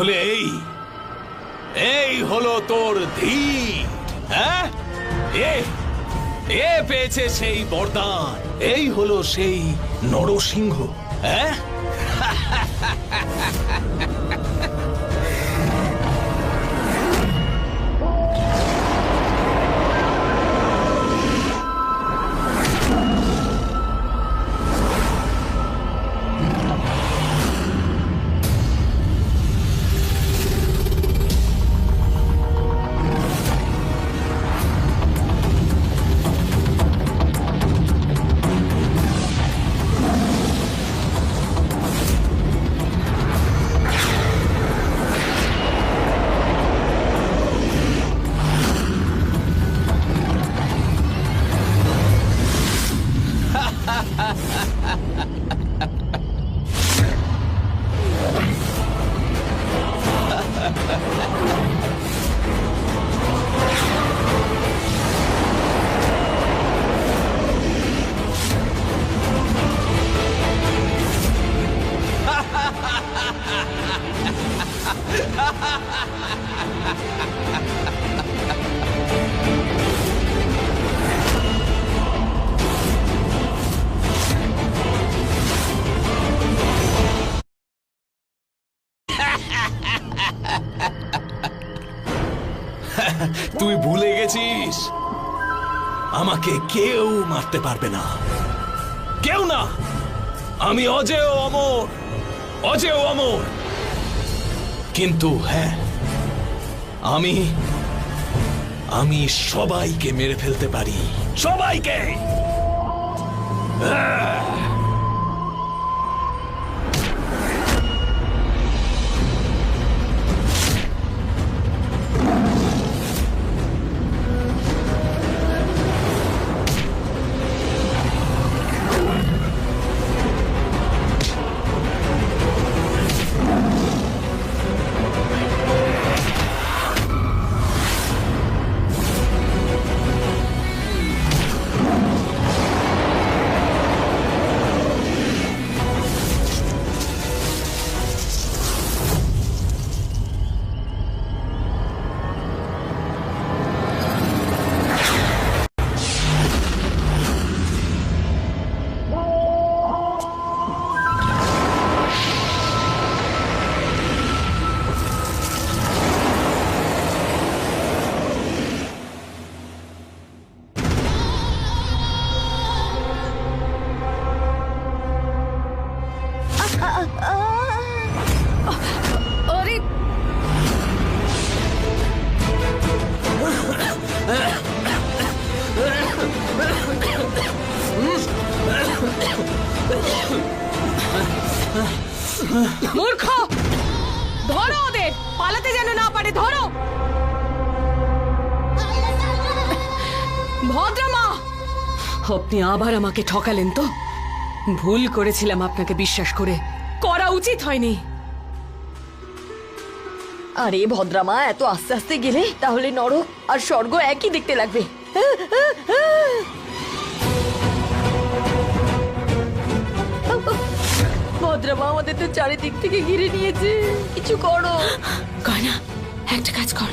তাহলে এই এই হলো তোর ধী। হ্যাঁ, এ পেয়েছে সেই বরদান। এই হলো সেই নরসিংহ। হ্যাঁ, তুই ভুলে গেছিস আমাকে কেউ মারতে পারবে না, কেউ না। আমি অজেয় অমর, অজেয় অমর। কিন্তু হ্যাঁ, আমি সবাইকে মেরে ফেলতে পারি, সবাইকে। মূর্খ, ধরো ওদের, পালাতে যেন না পারে। ধরো ভদ্রমা। আপনি আবার আমাকে ঠকালেন তো। ভুল করেছিলাম আপনাকে বিশ্বাস করে, করা উচিত হয়নি। আরে ভদ্রামা, এত আস্তে আস্তে গেলে তাহলে নরক আর স্বর্গ একই দেখতে লাগবে। ভদ্রামা আমাদের তো চারিদিক থেকে ঘিরে নিয়েছে, কিছু করো। গয়না, একটা কাজ কর,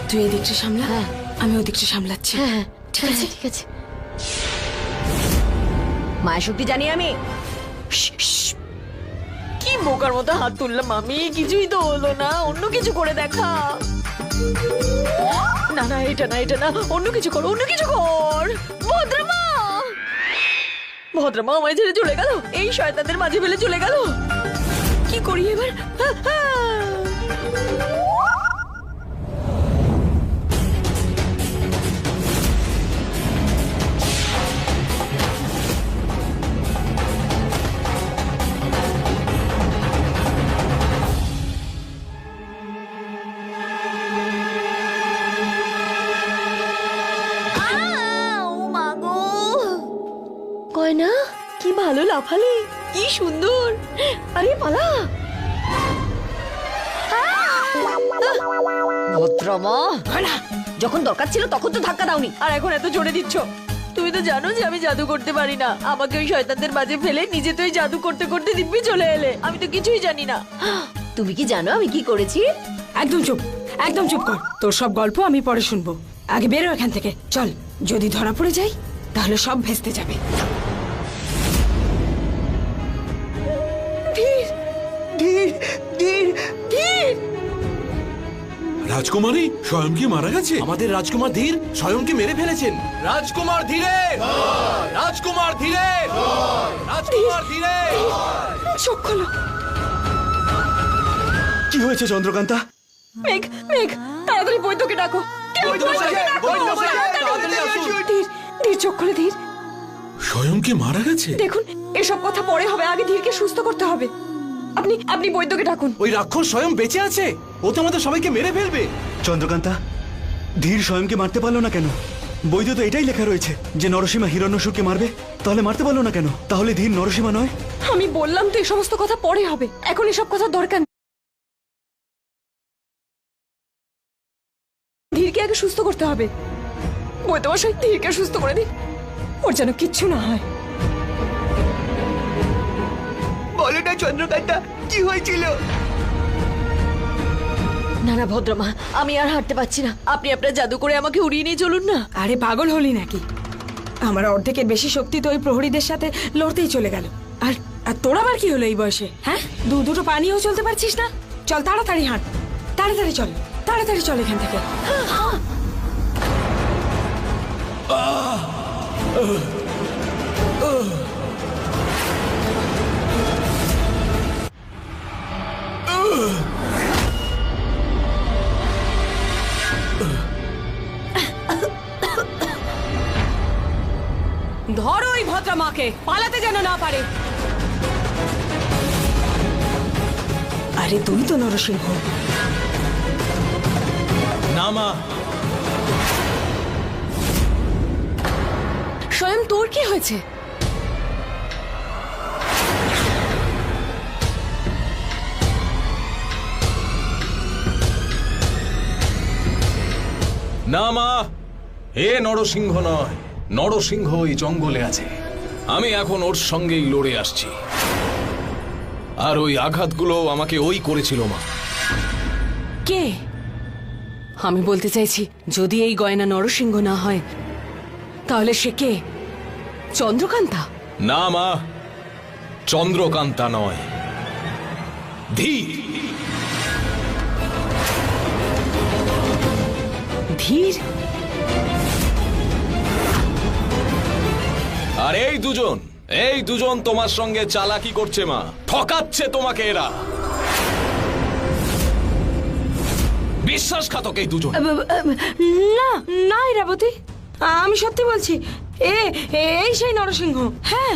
তুই এই দিকটা সামলা, আমি ওই দিকটা সামলাচ্ছি। হ্যাঁ, ঠিক আছে ঠিক আছে। মায়ের শক্তি জানি আমি। কি বোকার মতো হাত তুললাম আমি, কিছুই তো হলো না। অন্য কিছু করে দেখা। না না, এটা না, এটা না, অন্য কিছু কর, অন্য কিছু কর। ভদ্রমা, ভদ্রমা আমায় ছেড়ে চলে গেল, এই শয়তানদের মাঝে ফেলে চলে গেল। কি করি এবার? গয়না, কি ভালো লাফালি, কি সুন্দর। আরে পালা। ভদ্রমা, যখন দরকার ছিল তখন তো ধাক্কা দাওনি, আর এখন এত জোরে দিচ্ছ। তুমি তো জানো যে আমি জাদু করতে পারি না। আমাকে ওই শয়তানদের মাঝে ফেলে নিজে তো জাদু করতে করতে দিব্যি চলে এলে। আমি তো কিছুই জানি না। তুমি কি জানো আমি কি করেছি? একদম চুপ, একদম চুপ কর। তোর সব গল্প আমি পরে শুনবো। আগে বেরো এখান থেকে, চল। যদি ধরা পড়ে যাই তাহলে সব ভেস্তে যাবে। রাজকুমারী স্বয়ং কি মারা গেছে? আমাদের রাজকুমার ধীর স্বয়ংকে মেরে ফেলেছেন। রাজকুমার ধীরে, রাজকুমার ধীরে, রাজকুমার ধীরে। চোখ খোলো। কি হয়েছে চন্দ্রকান্তা? মেঘ, মেঘ, তাড়াতাড়ি বৈদ্যকে ডাকো। ধীর, ধীর চোখ খুলে ধীর। স্বয়ং কি মারা গেছে? দেখুন, এসব কথা পরে হবে, আগে ধীরকে সুস্থ করতে হবে। আপনি বৈদ্যকে ডাকুন। ওই রাক্ষস স্বয়ং বেঁচে আছে, ও তো আমাদের সবাইকে মেরে ফেলবে। চন্দ্রকান্তা, ধীর স্বয়ংকে মারতে পারলো না কেন? বইতে তো এটাই লেখা রয়েছে যে নরসীমা হিরণ্যসুরকে মারবে। তাহলে মারতে পারলো না কেন? তাহলে ধীর নরসীমা নয়? আমি বললাম তো এই সমস্ত কথা পরে হবে, এখন এসব কথা দরকার নেই। ধীরকে আগে সুস্থ করতে হবে। বৈদ্যমশাই, ধীরকে সুস্থ করে দিন, ওর যেন কিচ্ছু না হয়। বলো না চন্দ্রকান্তা, কি হয়েছিল? না না ভদ্রমা, আমি আর হাঁটতে পারছি না, আপনি আপনার জাদু করে আমাকে উড়িয়ে নিয়ে চলুন না। আরে পাগল হলি নাকি? আমার অর্ধেকের বেশি শক্তি তো ওই প্রহরীদের সাথে লড়তেই চলে গেল। আর আর তোর আবার কি হলো এই বয়সে? হ্যাঁ, দুটো পানিও চলতে পারছিস না? চল তাড়াতাড়ি হাঁট, তাড়াতাড়ি চল, তাড়াতাড়ি চল এখান থেকে। ধরো ওই ভদ্রা মাকে, পালাতে যেন না পারে। আরে তুই তো নরসিংহ। না মা, স্বয়ং তোর কি হয়েছে? না মা, এ নরসিংহ নয়। নরসিংহ ওই জঙ্গলে আছে, আমি এখন ওর সঙ্গেই লড়ে আসছি। আর ওই আঘাতগুলো আমাকে ওই করেছিল মা। কে? আমি বলতে চাইছি, যদি এই গয়না নরসিংহ না হয় তাহলে সে কে? চন্দ্রকান্তা? না মা, চন্দ্রকান্তা নয়, ধীর। ধীর? আর এই দুজন তোমার সঙ্গে চালাকি করছে মা, ঠকাচ্ছে তোমাকে এরা। বিশ্বাসঘাতক এই দুজন। না না ইরাবতী, আমি সত্যি বলছি। এই সেই নরসিংহ। হ্যাঁ,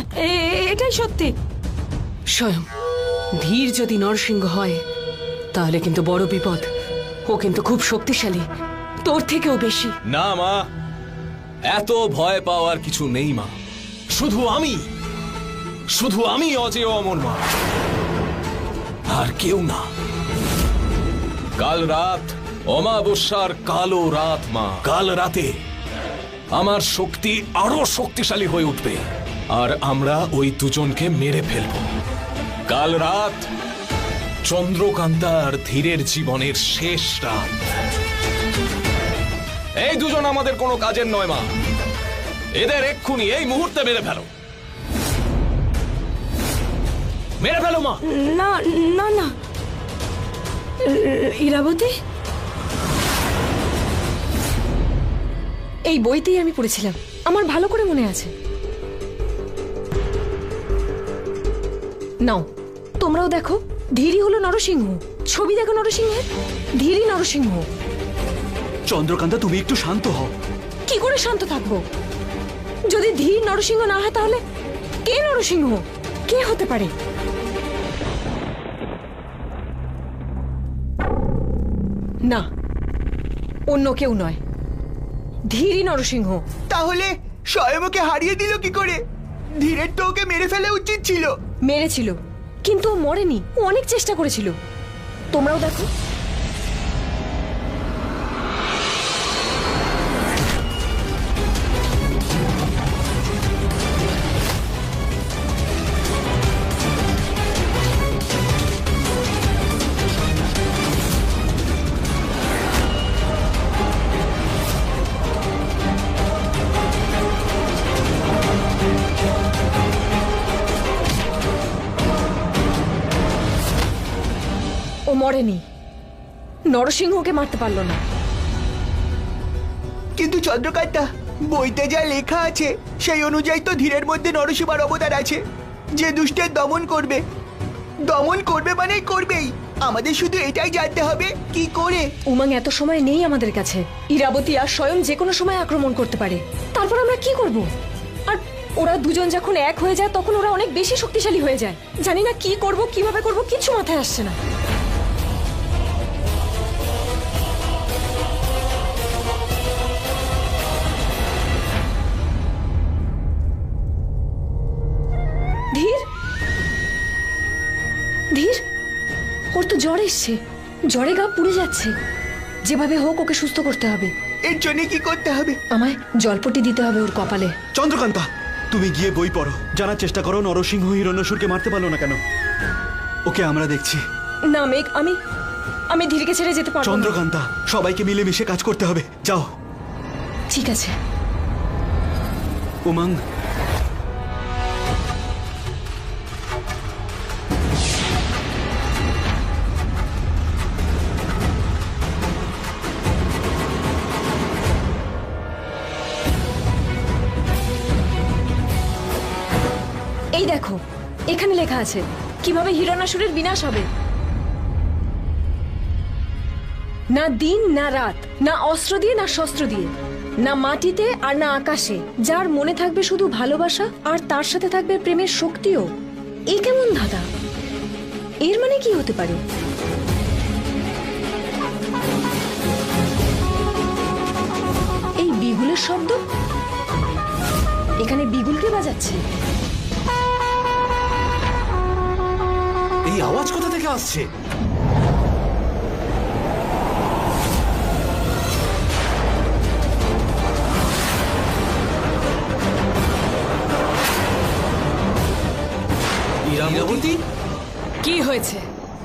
এটাই সত্যি। স্বয়ং ধীর যদি নরসিংহ হয় তাহলে কিন্তু বড় বিপদ। ও কিন্তু খুব শক্তিশালী, তোর থেকেও বেশি। না মা, এত ভয় পাওয়ার কিছু নেই মা। শুধু আমি অজেয় অমর মা, আর কেউ না। কাল রাত অমাবস্যার কালো রাত মা, কাল রাতে আমার শক্তি আরো শক্তিশালী হয়ে উঠবে, আর আমরা ওই দুজনকে মেরে ফেলব। কাল রাত চন্দ্রকান্তা আর ধীরের জীবনের শেষ রাত। এই দুজন আমাদের কোনো কাজের নয় মা, এদের এক্ষুনি এই মুহূর্তে মেরে ফেলো। মেরে ফেলো মা। না না না ইরাবতী, এই বইতেই আমি পড়েছিলাম, আমার ভালো করে মনে আছে। নাও তোমরাও দেখো, ধীরই হলো নরসিংহ। ছবি দেখো নরসিংহের, ধীরই নরসিংহ। চন্দ্রকান্তা, তুমি একটু শান্ত হও। কি করে শান্ত থাকবো? যদি ধীর নরসিংহ না হয় তাহলে কে নরসিংহ? কে হতে পারে? না, অন্য কেউ নয়, ধীরই নরসিংহ। তাহলে স্বয়ং ওকে হারিয়ে দিল কি করে? ধীরের তো ওকে মেরে ফেলা উচিত ছিল। মেরেছিল, কিন্তু ও মরেনি, ও অনেক চেষ্টা করেছিল। তোমরাও দেখো। মরেনি, নরসিংহকে মারতে পারলো না। কিন্তু চন্দ্রকান্তা, বইতে যা লেখা আছে সেই অনুযায়ী তো ধীরের মধ্যে নরসিংহার অবতার আছে, যে দুষ্টের দমন করবে। দমন করবে মানে করবেই, আমাদের শুধু এটাই জানতে হবে কি করে। উমাং, এত সময় নেই আমাদের কাছে। ইরাবতী আর স্বয়ং যে কোনো সময় আক্রমণ করতে পারে, তারপর আমরা কি করব? আর ওরা দুজন যখন এক হয়ে যায় তখন ওরা অনেক বেশি শক্তিশালী হয়ে যায়। জানি না কি করব, কিভাবে করব, কিছু মাথায় আসছে না। ধীর, ধীর, ওর তো জ্বর এসছে, জ্বরে গা পুড়ে যাচ্ছে। যেভাবে হোক ওকে সুস্থ করতে হবে। এর জন্য কি করতে হবে? আমায় জলপট্টি দিতে হবে ওর কপালে। চন্দ্রকান্তা, তুমি গিয়ে বই পড়ো, জানার চেষ্টা করো নরসিংহ হিরণ্যসুরকে মারতে পারলো না কেন। ওকে আমরা দেখছি। না মেঘ, আমি ধীরকে ছেড়ে যেতে পারবো না। চন্দ্রকান্তা, সবাইকে মিলেমিশে কাজ করতে হবে, যাও। ঠিক আছে। উমাং, এই দেখো, এখানে লেখা আছে কিভাবে হিরণ্যাসুরের বিনাশ হবে। না দিন না রাত, না অস্ত্র দিয়ে না শস্ত্র দিয়ে, না মাটিতে আর না আকাশে, যার মনে থাকবে শুধু ভালোবাসা আর তার সাথে থাকবে প্রেমের শক্তিও। এ কেমন ধাঁধা? এর মানে কি হতে পারে? এই বিগুলের শব্দ, এখানে বিগুলকে বাজাচ্ছে। এই আওয়াজ কোথা থেকে আসছে? ইরাবতী, কি হয়েছে?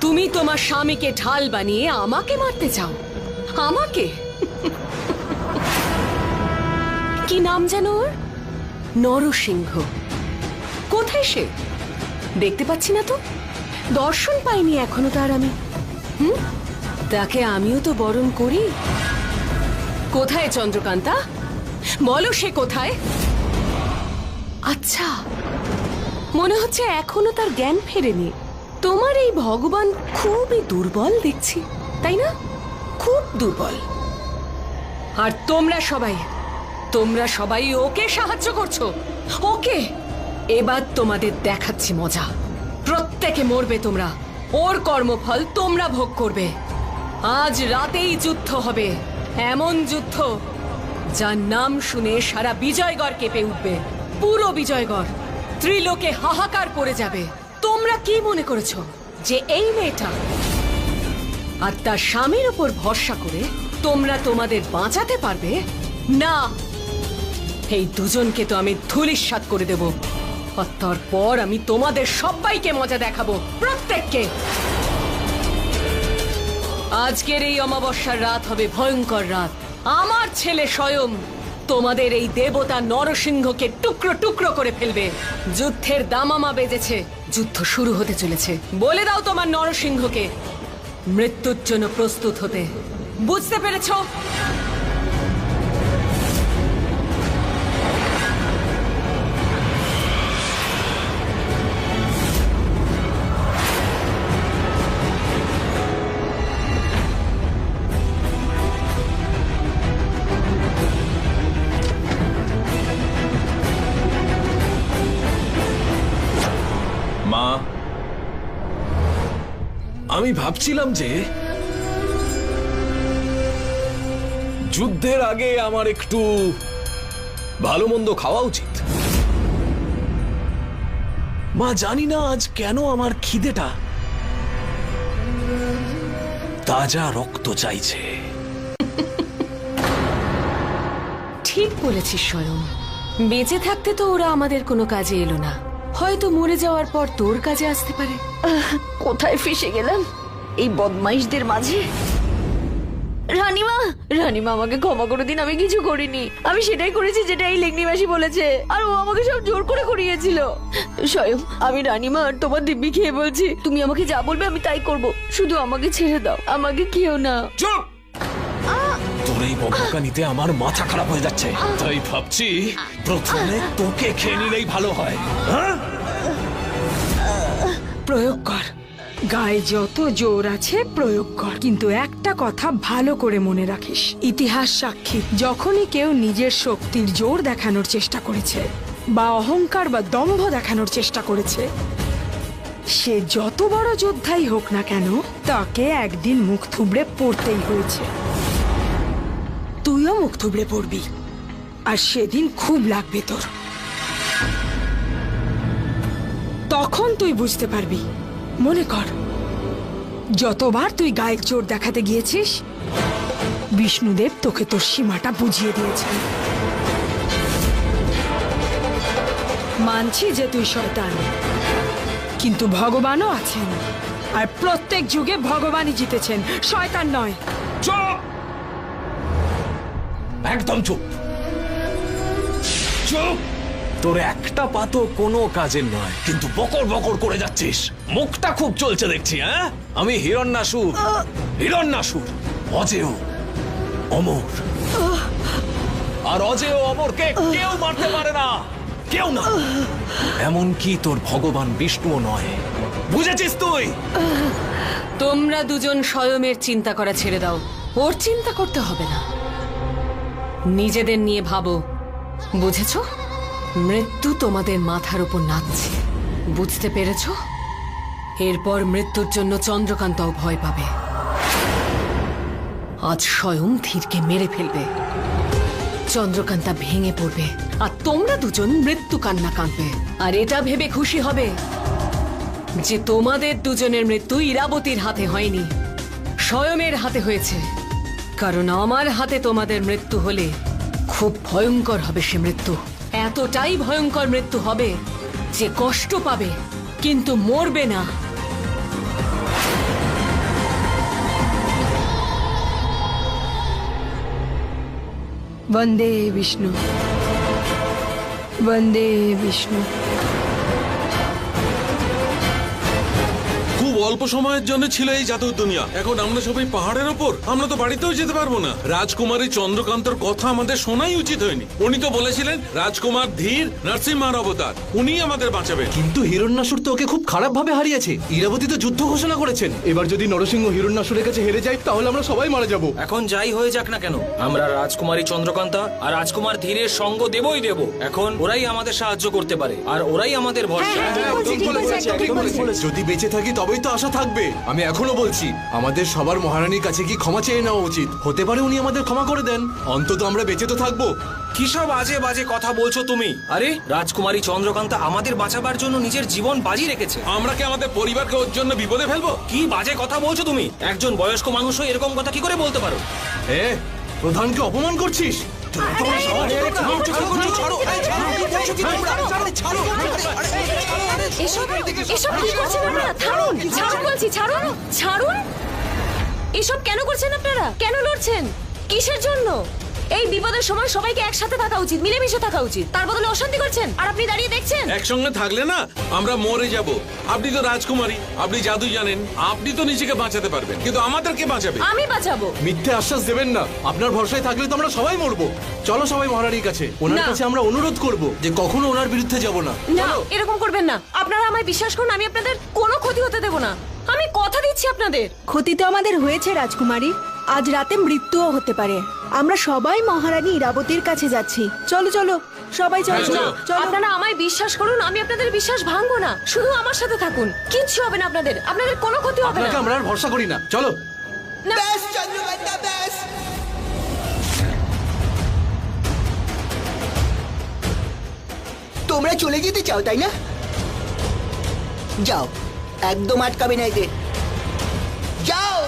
তুমি তোমার স্বামীকে ঢাল বানিয়ে আমাকে মারতে চাও? আমাকে? কি নাম যেন ওর? নরসিংহ। কোথায় সে? দেখতে পাচ্ছি না তো, দর্শন পাইনি এখনো তার আমি। তাকে আমিও তো বরণ করি। কোথায় চন্দ্রকান্তা? বলো সে কোথায়? আচ্ছা, মনে হচ্ছে এখনো তার জ্ঞান ফেরেনি। তোমার এই ভগবান খুবই দুর্বল দেখছি, তাই না? খুব দুর্বল। আর তোমরা সবাই ওকে সাহায্য করছো, ওকে। এবার তোমাদের দেখাচ্ছি মজা। প্রত্যেকে মরবে তোমরা, ওর কর্মফল তোমরা ভোগ করবে। আজ রাতেই যুদ্ধ হবে, এমন যুদ্ধ যার নাম শুনে সারা বিজয়গড় কেঁপে উঠবে। পুরো বিজয়গড়, ত্রিলোকে হাহাকার পড়ে যাবে। তোমরা কি মনে করেছো যে এই মেয়েটা আর তার স্বামীর উপর ভরসা করে তোমরা তোমাদের বাঁচাতে পারবে? না, এই দুজনকে তো আমি ধূলিসাৎ করে দেব। আর তারপর আমি তোমাদের সবাইকে মজা দেখাবো, প্রত্যেককে। আজকের এই অমাবস্যার রাত হবে ভয়ঙ্কর রাত। আমার ছেলে স্বয়ং তোমাদের এই দেবতা নরসিংহকে টুকরো টুকরো করে ফেলবে। যুদ্ধের দামামা বেজেছে, যুদ্ধ শুরু হতে চলেছে। বলে দাও তোমার নরসিংহকে মৃত্যুর জন্য প্রস্তুত হতে। বুঝতে পেরেছো? মা, আমি ভাবছিলাম যে যুদ্ধের আগে আমার একটু ভালো মন্দ খাওয়া উচিত। মা, জানি না আজ কেন আমার খিদেটা তাজা রক্ত চাইছে। ঠিক বলেছিস স্বয়ং। বেঁচে থাকতে তো ওরা আমাদের কোনো কাজে এলো না, হয়তো মরে যাওয়ার পর তোর কাজে আসতে পারে। কোথায় ফেসে গেলাম এই বদমাইশদের মাঝে? রানীমা, রানীমা আমাকে ক্ষমা করে দিন, আমি কিছু করিনি। আমি সেটাই করেছি যেটা এই লেংনি মাসি বলেছে, আর ও আমাকে সব জোর করে করিয়েছিল। স্বয়ং আমি রানীমা আর তোমার দিব্যি খেয়ে বলছি, তুমি আমাকে যা বলবে আমি তাই করব, শুধু আমাকে ছেড়ে দাও, আমাকে খেও না। চুপ! তোর এই বকবকানিতে আমার মাথা খারাপ হয়ে যাচ্ছে, তাই ভাবছি প্রথমে তোকে খেয়ে নিলেই ভালো হয়। হ্যাঁ, প্রয়োগ কর, গায়ে যত জোর আছে প্রয়োগ কর, কিন্তু একটা কথা ভালো করে মনে রাখিস, ইতিহাস সাক্ষী যখনই কেউ নিজের শক্তির জোর দেখানোর চেষ্টা করেছে বা অহংকার বা দম্ভ দেখানোর চেষ্টা করেছে, সে যত বড় যোদ্ধাই হোক না কেন তাকে একদিন মুখ থুবড়ে পড়তেই হয়েছে। তুইও মুখ থুবড়ে পড়বি, আর সেদিন খুব লাগবে তোর। তখন তুই বুঝতে পারবি। মনে কর, যতবার তুই গায়ের জোর দেখাতে গিয়েছিস বিষ্ণুদেব তোকে তোর সীমাটা বুঝিয়ে দিয়েছেন। মানছি যে তুই শয়তান, কিন্তু ভগবানও আছেন, আর প্রত্যেক যুগে ভগবানই জিতেছেন, শয়তান নয়। চুপ! একদম চুপ! চুপ! তোর একটা পাতো কোনো কাজের নয়, কিন্তু বকর বকর করে যাচ্ছিস। মুখটা খুব চলছে দেখছি। হ্যাঁ, আমি হিরণ্যাসুর, হিরণ্যাসুর, অজেয়, অমর। আর অজেয় অমরকে কেউ মারতে পারে না, কেউ না, এমনকি তোর ভগবান বিষ্ণুও নয়। বুঝেছিস তুই? তোমরা দুজন স্বয়মের চিন্তা করা ছেড়ে দাও, ওর চিন্তা করতে হবে না, নিজেদের নিয়ে ভাবো। বুঝেছো? মৃত্যু তোমাদের মাথার উপর নাচছে, বুঝতে পেরেছো? এরপর মৃত্যুর জন্য চন্দ্রকান্তাও ভয় পাবে। আজ স্বয়ং ধীরকে মেরে ফেলবে, চন্দ্রকান্তা ভেঙে পড়বে, আর তোমরা দুজন মৃত্যু কান্না কাঁদবে। আর এটা ভেবে খুশি হবে যে তোমাদের দুজনের মৃত্যু ইরাবতীর হাতে হয়নি, স্বয়মের হাতে হয়েছে। কারণ আমার হাতে তোমাদের মৃত্যু হলে খুব ভয়ঙ্কর হবে সে মৃত্যু, এতটাই ভয়ঙ্কর মৃত্যু হবে যে কষ্ট পাবে কিন্তু মরবে না। বন্দে বিষ্ণু, বন্দে বিষ্ণু। খুব অল্প সময়ের জন্য ছিল এই জাদুর দুনিয়া, এখন আমরা সবাই পাহাড়ের ওপর, আমরা তো বাড়িতেও যেতে পারবো না। রাজকুমারী চন্দ্রকান্তর কথা আমাদের শোনাই উচিত হয়নি। উনি তো বলেছিলেন রাজকুমার ধীর নরসিংহার অবতার, উনিই আমাদের বাঁচাবেন। কিন্তু হিরণ্যাসুর তো ওকে খুব খারাপ ভাবে হারিয়েছে। ইরাবতী তো যুদ্ধ ঘোষণা করেছেন। এবার যদি নরসিংহ হিরণ্যাসুরের কাছে হেরে যায় তাহলে আমরা সবাই মারা যাব। এখন যাই হয়ে যাক না কেন, আমরা রাজকুমারী চন্দ্রকান্তা আর রাজকুমার ধীরের সঙ্গ দেবই দেব। এখন ওরাই আমাদের সাহায্য করতে পারে, আর ওরাই আমাদের ভরসা। যদি বেঁচে থাকি তবেই তো আশা থাকবে। আমি এখনো বলছি, আমাদের সবার মহারানীর কাছে কি ক্ষমা চেয়ে নেওয়া উচিত। হতে পারে উনি আমাদের ক্ষমা করে দেন, অন্তত আমরা বেঁচে তো থাকবো। কি সব আজে বাজে কথা বলছো তুমি? আরে রাজকুমারী চন্দ্রকান্তা আমাদের বাঁচাবার জন্য নিজের জীবন বাজি রেখেছে। আমরা কি আমাদের পরিবারকে ওর জন্য বিপদে ফেলবো? কি বাজে কথা বলছো তুমি? একজন বয়স্ক মানুষ হয়ে এরকম কথা কি করে বলতে পারো? প্রধানকে অপমান করছিস? এসব এসব কি করছেন আপনারা? ছাড়ুন, ছাড়ুন বলছি, ছাড়ুন, ছাড়ুন। এসব কেন করছেন আপনারা? কেন লড়ছেন? কিসের জন্য? এই বিপদের সময় সবাইকে একসাথে থাকা উচিত, মিলেমিশে থাকা উচিত। তার বদলে অশান্তি করছেন, আর আপনি দাঁড়িয়ে দেখছেন। একসঙ্গে থাকলে না আমরা মরে যাব। আপনি তো রাজকুমারী, আপনি জাদু জানেন, আপনি তো নিজেকে বাঁচাতে পারবেন, কিন্তু আমাদেরকে বাঁচাবে। আমি বাঁচাবো। মিথ্যে আশ্বাস দেবেন না। আপনার ভরসায় থাকলে তো আমরা সবাই মরবো। চলো সবাই মহারানীর কাছে, ওনার না। কাছে আমরা অনুরোধ করব যে কখনো ওনার বিরুদ্ধে যাব না। না, এরকম করবেন না। আপনারা আমায় বিশ্বাস করুন, আমি আপনাদের কোনো ক্ষতি হতে দেব না। আমি কথা দিচ্ছি আপনাদের। ক্ষতি তো আমাদের হয়েছে রাজকুমারী, আজ রাতে মৃত্যুও হতে পারে। আমরা সবাই মহারানী ইরাবতীর কাছে যাচ্ছি। চলো চলো সবাই চলো। চলো। আপনারা আমায় বিশ্বাস করুন, আমি আপনাদের বিশ্বাস ভাঙবো না। শুধু আমার সাথে থাকুন, কিচ্ছু হবে না আপনাদের। আপনাদের কোনো ক্ষতি হবে না। আপনাকে আমরা আর ভরসা করি না। চলো। ব্যাস চন্দ্রকান্তা, ব্যাস। তোমরা চলে যেতে চাও তাই না? যাও, একদম আটকাবে না এদের। যাও।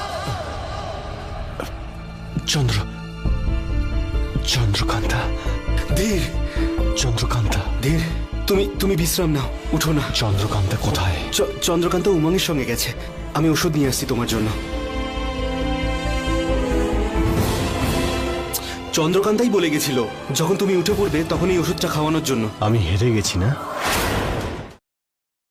চন্দ্রকান্তা, ধীর, চন্দ্রকান্তা, ধীর, তুমি বিশ্রাম নাও, উঠো না। চন্দ্রকান্তা কোথায়? চন্দ্রকান্তা উমঙ্গের সঙ্গে গেছে। আমি ওষুধ নিয়ে আসছি তোমার জন্য। চন্দ্রকান্তাই বলে গেছিল যখন তুমি উঠে পড়বে তখন এই ওষুধটা খাওয়ানোর জন্য। আমি হেরে গেছি না?